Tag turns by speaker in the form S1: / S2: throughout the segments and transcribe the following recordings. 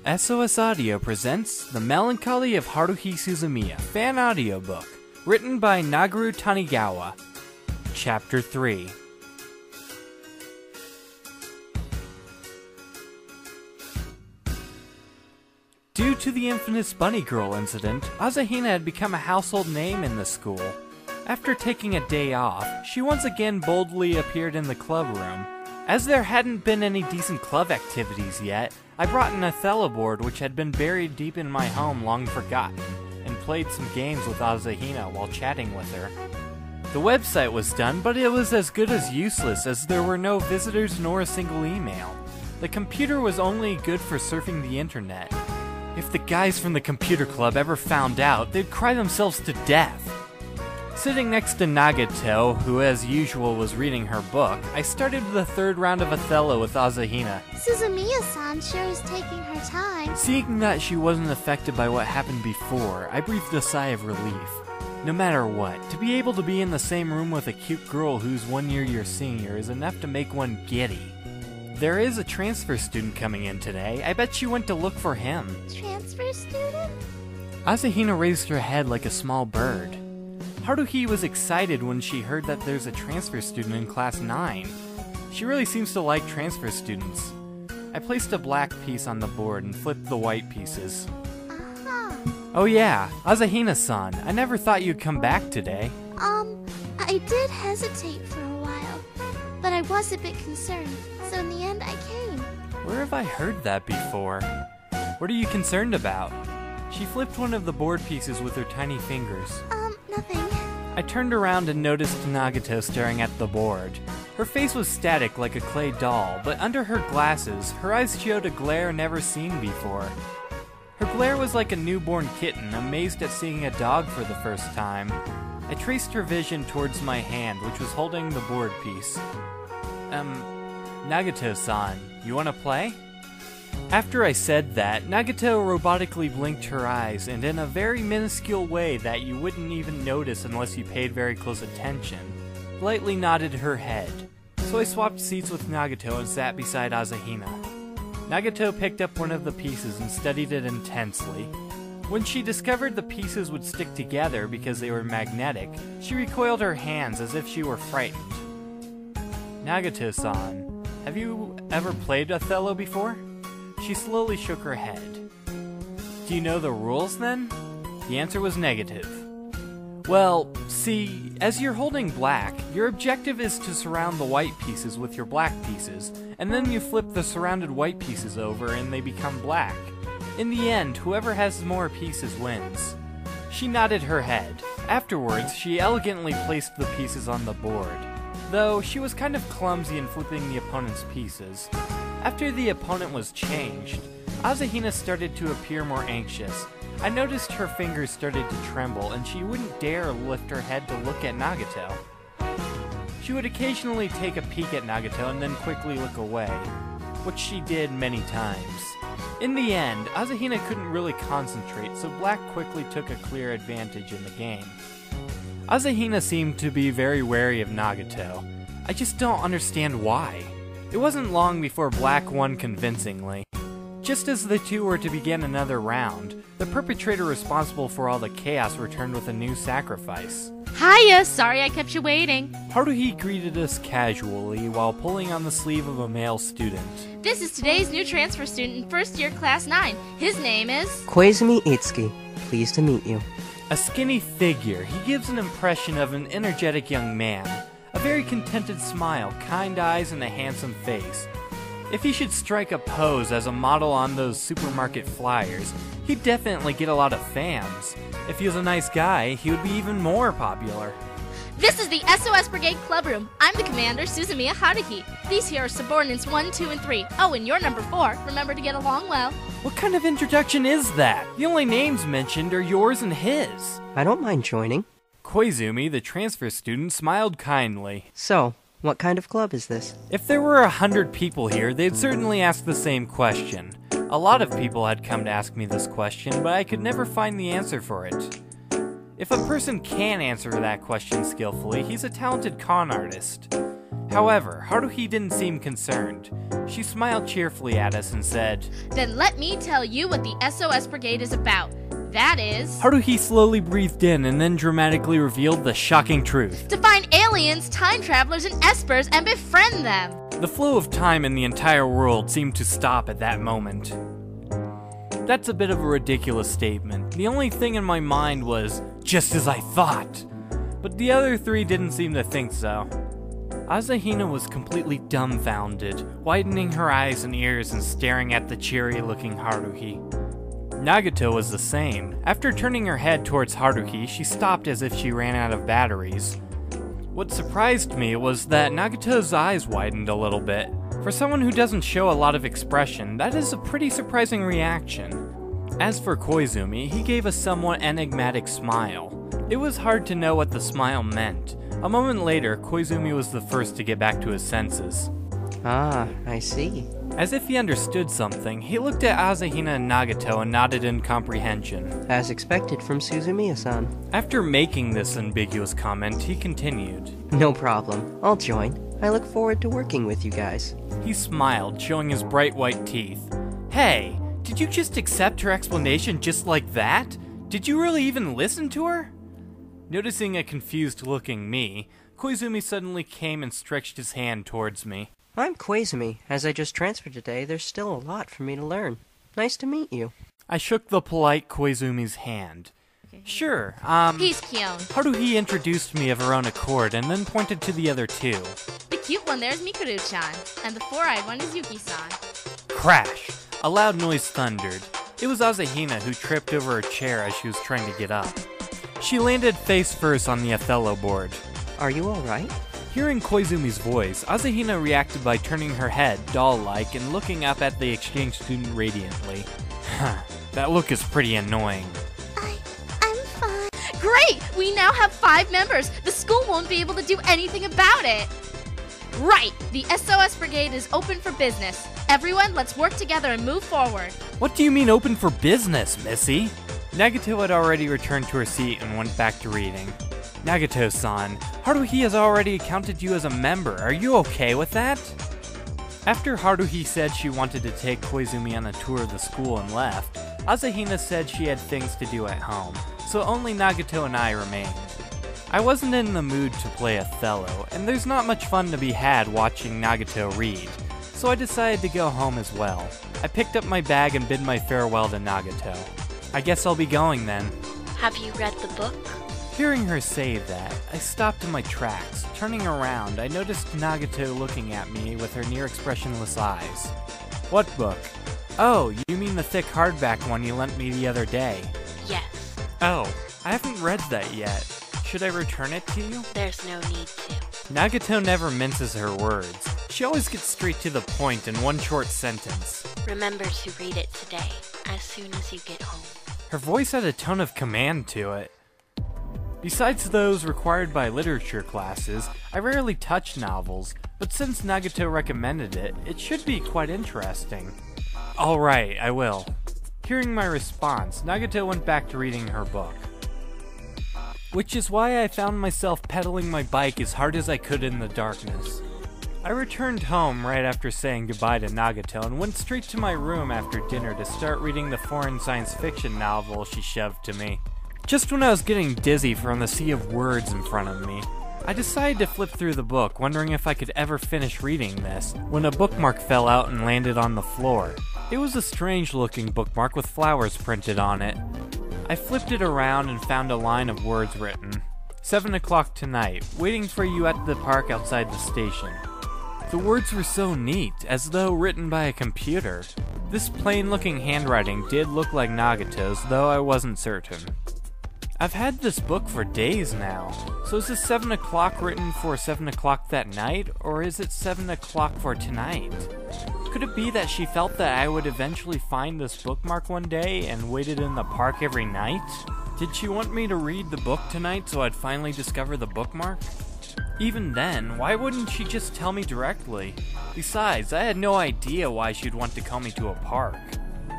S1: SOS Audio presents The Melancholy of Haruhi Suzumiya fan audiobook, written by Nagaru Tanigawa. Chapter 3. Due to the infamous Bunny Girl incident, Asahina had become a household name in the school. After taking a day off, she once again boldly appeared in the club room. As there hadn't been any decent club activities yet, I brought an Othello board which had been buried deep in my home long forgotten, and played some games with Asahina while chatting with her. The website was done, but it was as good as useless as there were no visitors nor a single email. The computer was only good for surfing the internet. If the guys from the computer club ever found out, they'd cry themselves to death. Sitting next to Nagato, who as usual was reading her book, I started the third round of Othello with Asahina.
S2: Suzumiya-san sure is taking her time.
S1: Seeing that she wasn't affected by what happened before, I breathed a sigh of relief. No matter what, to be able to be in the same room with a cute girl who's 1 year your senior is enough to make one giddy. There is a transfer student coming in today. I bet she went to look for him.
S2: Transfer student?
S1: Asahina raised her head like a small bird. Haruhi was excited when she heard that there's a transfer student in class 9. She really seems to like transfer students. I placed a black piece on the board and flipped the white pieces. Oh yeah, Asahina-san, I never thought you'd come back today.
S2: I did hesitate for a while, but I was a bit concerned, so in the end I came.
S1: Where have I heard that before? What are you concerned about? She flipped one of the board pieces with her tiny fingers.
S2: Nothing.
S1: I turned around and noticed Nagato staring at the board. Her face was static like a clay doll, but under her glasses, her eyes showed a glare never seen before. Her glare was like a newborn kitten, amazed at seeing a dog for the first time. I traced her vision towards my hand, which was holding the board piece. Nagato-san, you wanna play? After I said that, Nagato robotically blinked her eyes, and in a very minuscule way that you wouldn't even notice unless you paid very close attention, lightly nodded her head. So I swapped seats with Nagato and sat beside Asahina. Nagato picked up one of the pieces and studied it intensely. When she discovered the pieces would stick together because they were magnetic, she recoiled her hands as if she were frightened. Nagato-san, have you ever played Othello before? She slowly shook her head. Do you know the rules then? The answer was negative. Well, see, as you're holding black, your objective is to surround the white pieces with your black pieces, and then you flip the surrounded white pieces over and they become black. In the end, whoever has more pieces wins. She nodded her head. Afterwards, she elegantly placed the pieces on the board, though she was kind of clumsy in flipping the opponent's pieces. After the opponent was changed, Asahina started to appear more anxious. I noticed her fingers started to tremble, and she wouldn't dare lift her head to look at Nagato. She would occasionally take a peek at Nagato and then quickly look away, which she did many times. In the end, Asahina couldn't really concentrate, so Black quickly took a clear advantage in the game. Asahina seemed to be very wary of Nagato. I just don't understand why. It wasn't long before Black won convincingly. Just as the two were to begin another round, the perpetrator responsible for all the chaos returned with a new sacrifice.
S3: Hiya, sorry I kept you waiting.
S1: Haruhi greeted us casually while pulling on the sleeve of a male student.
S3: This is today's new transfer student in first year class 9. His name is...
S4: Koizumi Itsuki. Pleased to meet you.
S1: A skinny figure, he gives an impression of an energetic young man. A very contented smile, kind eyes, and a handsome face. If he should strike a pose as a model on those supermarket flyers, he'd definitely get a lot of fans. If he was a nice guy, he would be even more popular.
S3: This is the SOS Brigade Club Room. I'm the commander, Suzumiya Haruhi. These here are subordinates 1, 2, and 3. Oh, and you're number 4. Remember to get along well.
S1: What kind of introduction is that? The only names mentioned are yours and his.
S4: I don't mind joining.
S1: Koizumi, the transfer student, smiled kindly.
S4: So, what kind of club is this?
S1: If there were 100 people here, they'd certainly ask the same question. A lot of people had come to ask me this question, but I could never find the answer for it. If a person can answer that question skillfully, he's a talented con artist. However, Haruhi didn't seem concerned. She smiled cheerfully at us and said,
S3: Then let me tell you what the SOS Brigade is about. That is...
S1: Haruhi slowly breathed in and then dramatically revealed the shocking truth.
S3: to find aliens, time travelers, and espers and befriend them.
S1: The flow of time in the entire world seemed to stop at that moment. That's a bit of a ridiculous statement. The only thing in my mind was, just as I thought. But the other three didn't seem to think so. Asahina was completely dumbfounded, widening her eyes and ears and staring at the cheery-looking Haruhi. Nagato was the same. After turning her head towards Haruhi, she stopped as if she ran out of batteries. What surprised me was that Nagato's eyes widened a little bit. For someone who doesn't show a lot of expression, that is a pretty surprising reaction. As for Koizumi, he gave a somewhat enigmatic smile. It was hard to know what the smile meant. A moment later, Koizumi was the first to get back to his senses.
S4: Ah, I see.
S1: As if he understood something, he looked at Asahina and Nagato and nodded in comprehension.
S4: As expected from Suzumiya-san.
S1: After making this ambiguous comment, he continued.
S4: No problem. I'll join. I look forward to working with you guys.
S1: He smiled, showing his bright white teeth. Hey, did you just accept her explanation just like that? Did you really even listen to her? Noticing a confused-looking me, Koizumi suddenly came and stretched his hand towards me.
S4: I'm Koizumi. As I just transferred today, there's still a lot for me to learn. Nice to meet you.
S1: I shook the polite Koizumi's hand. Sure,
S3: He's Kion.
S1: Haruhi introduced me of her own accord and then pointed to the other two.
S3: The cute one there's Mikuru-chan, and the four-eyed one is Yuki-san.
S1: Crash! A loud noise thundered. It was Asahina who tripped over her chair as she was trying to get up. She landed face first on the Othello board.
S4: Are you alright?
S1: Hearing Koizumi's voice, Asahina reacted by turning her head, doll-like, and looking up at the exchange student radiantly. That look is pretty annoying.
S2: I'm fine.
S3: Great! We now have 5 members. The school won't be able to do anything about it. Right! The SOS Brigade is open for business. Everyone, let's work together and move forward.
S1: What do you mean open for business, Missy? Nagato had already returned to her seat and went back to reading. Nagato-san, Haruhi has already counted you as a member. Are you okay with that? After Haruhi said she wanted to take Koizumi on a tour of the school and left, Asahina said she had things to do at home, so only Nagato and I remained. I wasn't in the mood to play Othello, and there's not much fun to be had watching Nagato read, so I decided to go home as well. I picked up my bag and bid my farewell to Nagato. I guess I'll be going then.
S5: Have you read the book?
S1: Hearing her say that, I stopped in my tracks. Turning around, I noticed Nagato looking at me with her near-expressionless eyes. What book? Oh, you mean the thick hardback one you lent me the other day.
S5: Yes.
S1: Oh, I haven't read that yet. Should I return it to you?
S5: There's no need to.
S1: Nagato never minces her words. She always gets straight to the point in one short sentence.
S5: Remember to read it today, as soon as you get home.
S1: Her voice had a tone of command to it. Besides those required by literature classes, I rarely touch novels, but since Nagato recommended it, it should be quite interesting. Alright, I will. Hearing my response, Nagato went back to reading her book. Which is why I found myself pedaling my bike as hard as I could in the darkness. I returned home right after saying goodbye to Nagato and went straight to my room after dinner to start reading the foreign science fiction novel she shoved to me. Just when I was getting dizzy from the sea of words in front of me, I decided to flip through the book, wondering if I could ever finish reading this, when a bookmark fell out and landed on the floor. It was a strange-looking bookmark with flowers printed on it. I flipped it around and found a line of words written. 7 o'clock tonight, waiting for you at the park outside the station. The words were so neat, as though written by a computer. This plain-looking handwriting did look like Nagato's, though I wasn't certain. I've had this book for days now, so is this 7 o'clock written for 7 o'clock that night, or is it 7 o'clock for tonight? Could it be that she felt that I would eventually find this bookmark one day and waited in the park every night? Did she want me to read the book tonight so I'd finally discover the bookmark? Even then, why wouldn't she just tell me directly? Besides, I had no idea why she'd want to call me to a park.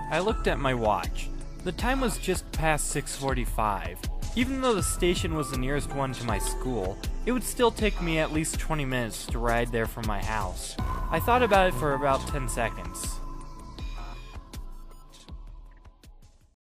S1: I looked at my watch. The time was just past 6:45. Even though the station was the nearest one to my school, It would still take me at least 20 minutes to ride there from my house. I thought about it for about 10 seconds.